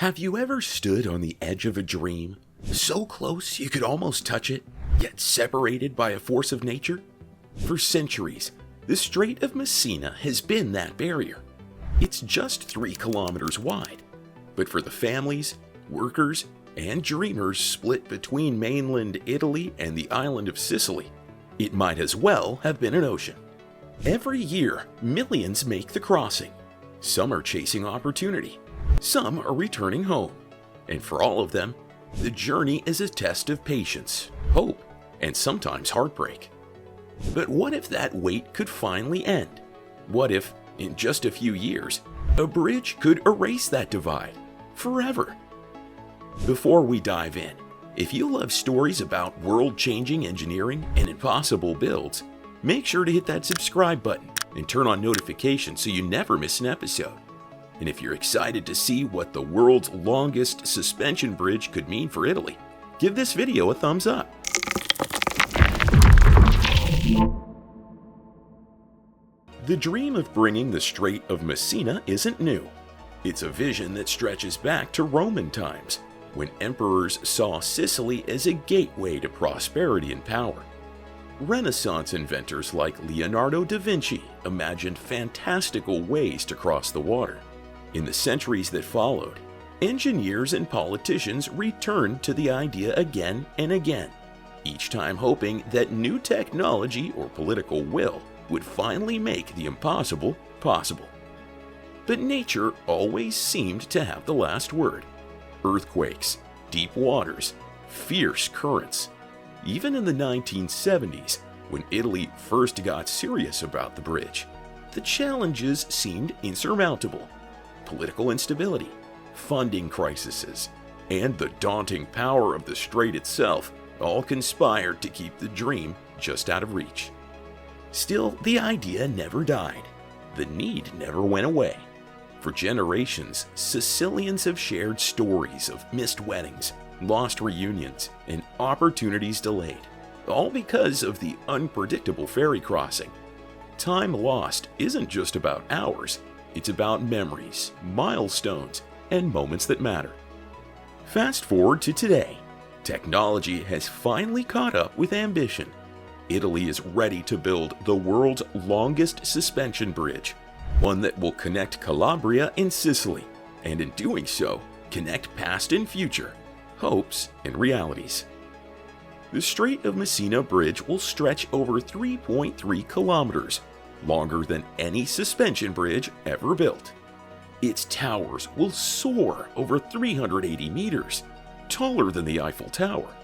Have you ever stood on the edge of a dream, so close you could almost touch it, yet separated by a force of nature? For centuries, the Strait of Messina has been that barrier. It's just 3 kilometers wide, but for the families, workers, and dreamers split between mainland Italy and the island of Sicily, it might as well have been an ocean. Every year, millions make the crossing. Some are chasing opportunity. Some are returning home, and for all of them, the journey is a test of patience, hope, and sometimes heartbreak. But what if that wait could finally end? What if, in just a few years, a bridge could erase that divide forever? Before we dive in, if you love stories about world-changing engineering and impossible builds, make sure to hit that subscribe button and turn on notifications so you never miss an episode. And if you're excited to see what the world's longest suspension bridge could mean for Italy, give this video a thumbs up. The dream of bringing the Strait of Messina isn't new. It's a vision that stretches back to Roman times, when emperors saw Sicily as a gateway to prosperity and power. Renaissance inventors like Leonardo da Vinci imagined fantastical ways to cross the water. In the centuries that followed, engineers and politicians returned to the idea again and again, each time hoping that new technology or political will would finally make the impossible possible. But nature always seemed to have the last word. Earthquakes, deep waters, fierce currents. Even in the 1970s, when Italy first got serious about the bridge, the challenges seemed insurmountable. Political instability, funding crises, and the daunting power of the strait itself all conspired to keep the dream just out of reach. Still, the idea never died. The need never went away. For generations, Sicilians have shared stories of missed weddings, lost reunions, and opportunities delayed, all because of the unpredictable ferry crossing. Time lost isn't just about hours. It's about memories, milestones, and moments that matter. Fast forward to today. Technology has finally caught up with ambition. Italy is ready to build the world's longest suspension bridge, one that will connect Calabria and Sicily, and in doing so, connect past and future, hopes and realities. The Strait of Messina Bridge will stretch over 3.3 kilometers, longer than any suspension bridge ever built. Its towers will soar over 380 meters, taller than the Eiffel Tower,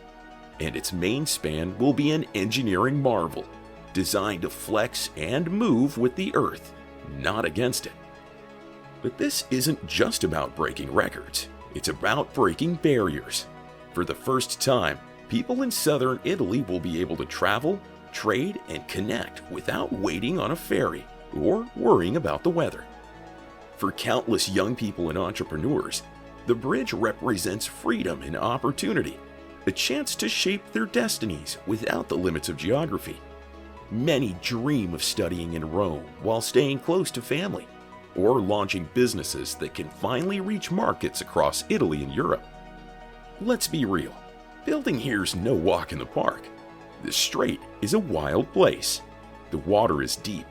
and its main span will be an engineering marvel, designed to flex and move with the Earth, not against it. But this isn't just about breaking records, it's about breaking barriers. For the first time, people in southern Italy will be able to travel, trade, and connect without waiting on a ferry or worrying about the weather. For countless young people and entrepreneurs, the bridge represents freedom and opportunity, a chance to shape their destinies without the limits of geography. Many dream of studying in Rome while staying close to family, or launching businesses that can finally reach markets across Italy and Europe. Let's be real, building here's no walk in the park. The strait is a wild place. The water is deep,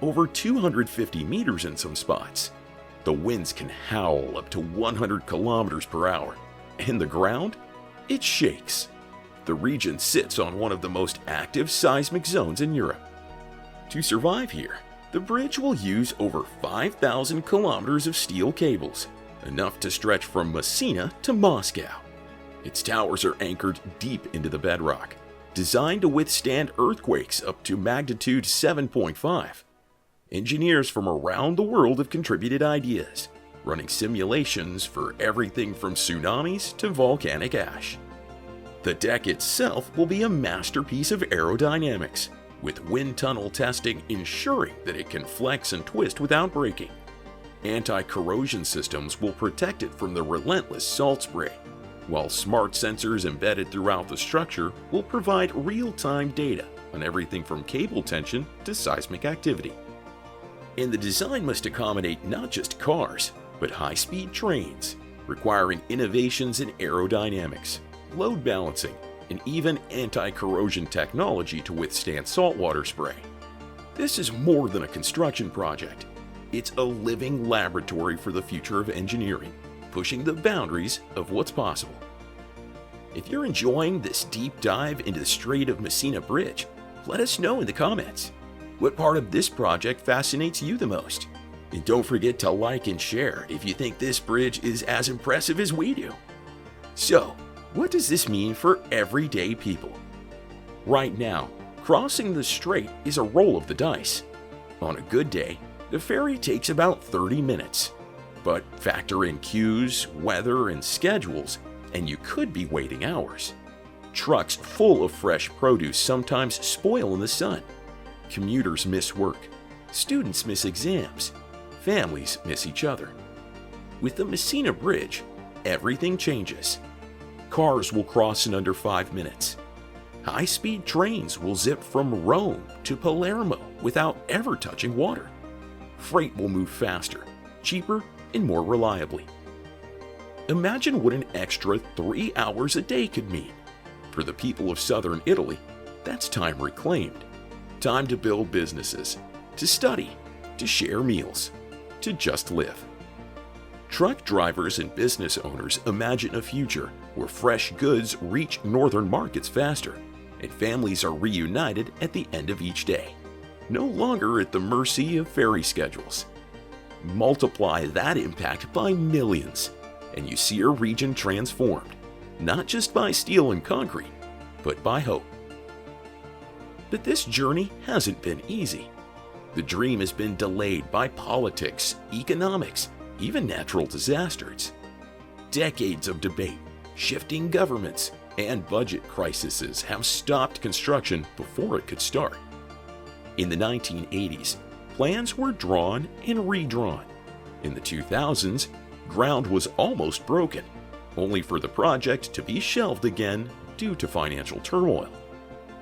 over 250 meters in some spots. The winds can howl up to 100 kilometers per hour, and the ground? It shakes. The region sits on one of the most active seismic zones in Europe. To survive here, the bridge will use over 5,000 kilometers of steel cables, enough to stretch from Messina to Moscow. Its towers are anchored deep into the bedrock, designed to withstand earthquakes up to magnitude 7.5. Engineers from around the world have contributed ideas, running simulations for everything from tsunamis to volcanic ash. The deck itself will be a masterpiece of aerodynamics, with wind tunnel testing ensuring that it can flex and twist without breaking. Anti-corrosion systems will protect it from the relentless salt spray, while smart sensors embedded throughout the structure will provide real-time data on everything from cable tension to seismic activity. And the design must accommodate not just cars, but high-speed trains, requiring innovations in aerodynamics, load balancing, and even anti-corrosion technology to withstand saltwater spray. This is more than a construction project. It's a living laboratory for the future of engineering, pushing the boundaries of what's possible. If you're enjoying this deep dive into the Strait of Messina Bridge, let us know in the comments. What part of this project fascinates you the most? And don't forget to like and share if you think this bridge is as impressive as we do. So, what does this mean for everyday people? Right now, crossing the strait is a roll of the dice. On a good day, the ferry takes about 30 minutes. But factor in queues, weather, and schedules, and you could be waiting hours. Trucks full of fresh produce sometimes spoil in the sun. Commuters miss work. Students miss exams. Families miss each other. With the Messina Bridge, everything changes. Cars will cross in under 5 minutes. High-speed trains will zip from Rome to Palermo without ever touching water. Freight will move faster, cheaper, and more reliably. Imagine what an extra 3 hours a day could mean. For the people of southern Italy, that's time reclaimed. Time to build businesses, to study, to share meals, to just live. Truck drivers and business owners imagine a future where fresh goods reach northern markets faster, and families are reunited at the end of each day, no longer at the mercy of ferry schedules. Multiply that impact by millions, and you see a region transformed, not just by steel and concrete, but by hope. But this journey hasn't been easy. The dream has been delayed by politics, economics, even natural disasters. Decades of debate, shifting governments, and budget crises have stopped construction before it could start. In the 1980s, plans were drawn and redrawn. In the 2000s, ground was almost broken, only for the project to be shelved again due to financial turmoil.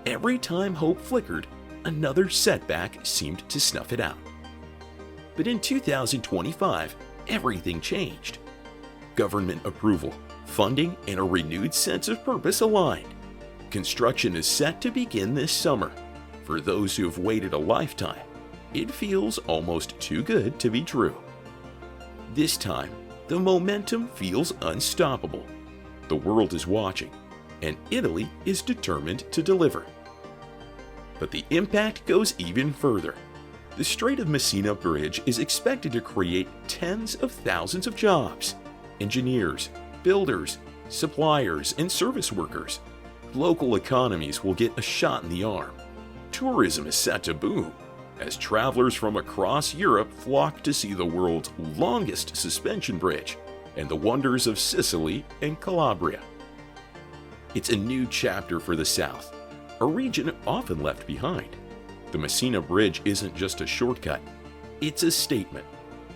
Every time hope flickered, another setback seemed to snuff it out. But in 2025, everything changed. Government approval, funding, and a renewed sense of purpose aligned. Construction is set to begin this summer. For those who have waited a lifetime, it feels almost too good to be true. This time, the momentum feels unstoppable. The world is watching, and Italy is determined to deliver. But the impact goes even further. The Strait of Messina Bridge is expected to create tens of thousands of jobs. Engineers, builders, suppliers, and service workers. Local economies will get a shot in the arm. Tourism is set to boom, as travelers from across Europe flock to see the world's longest suspension bridge and the wonders of Sicily and Calabria. It's a new chapter for the South, a region often left behind. The Messina Bridge isn't just a shortcut, it's a statement.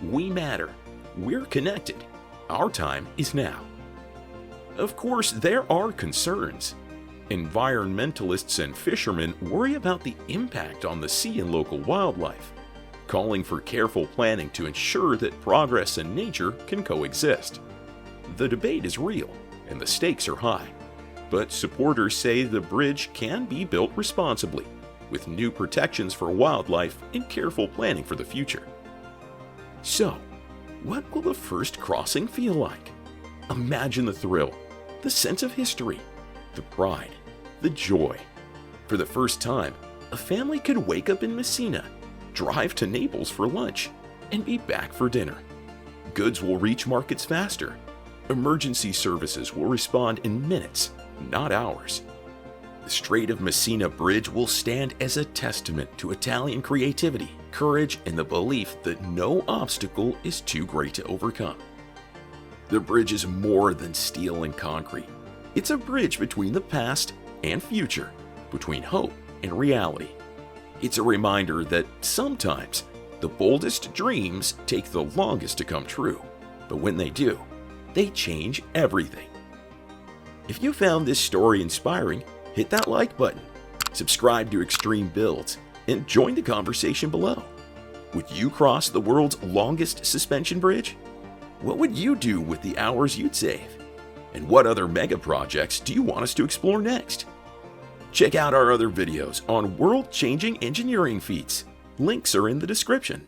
We matter. We're connected. Our time is now. Of course, there are concerns. Environmentalists and fishermen worry about the impact on the sea and local wildlife, calling for careful planning to ensure that progress and nature can coexist. The debate is real, and the stakes are high, but supporters say the bridge can be built responsibly, with new protections for wildlife and careful planning for the future. So, what will the first crossing feel like? Imagine the thrill, the sense of history, the pride, the joy. For the first time, a family could wake up in Messina, drive to Naples for lunch, and be back for dinner. Goods will reach markets faster. Emergency services will respond in minutes, not hours. The Strait of Messina Bridge will stand as a testament to Italian creativity, courage, and the belief that no obstacle is too great to overcome. The bridge is more than steel and concrete. It's a bridge between the past and future, between hope and reality. It's a reminder that sometimes the boldest dreams take the longest to come true, but when they do, they change everything. If you found this story inspiring, hit that like button, subscribe to Extreme Builds, and join the conversation below. Would you cross the world's longest suspension bridge? What would you do with the hours you'd save? And what other mega projects do you want us to explore next? Check out our other videos on world-changing engineering feats. Links are in the description.